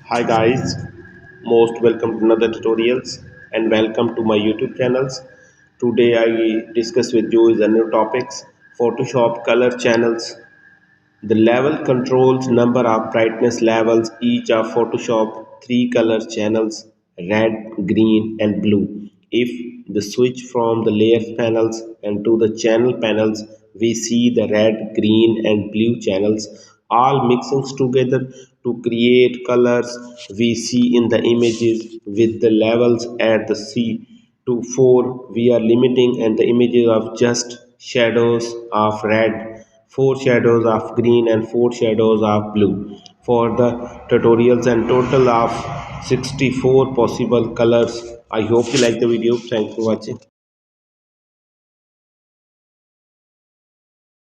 Hi guys, most welcome to another tutorials and welcome to my YouTube channels. Today I discuss with you is a new topics Photoshop color channels. The level controls number of brightness levels each of Photoshop three color channels red, green and blue. If the switch from the layers panels and to the channel panels we see the red, green and blue channels all mixing together to create colors we see in the images with the levels at the C to 4 we are limiting and the images of just shadows of red, 4 shadows of green and 4 shadows of blue for the tutorials and total of 64 possible colors. I hope you like the video. Thanks for watching.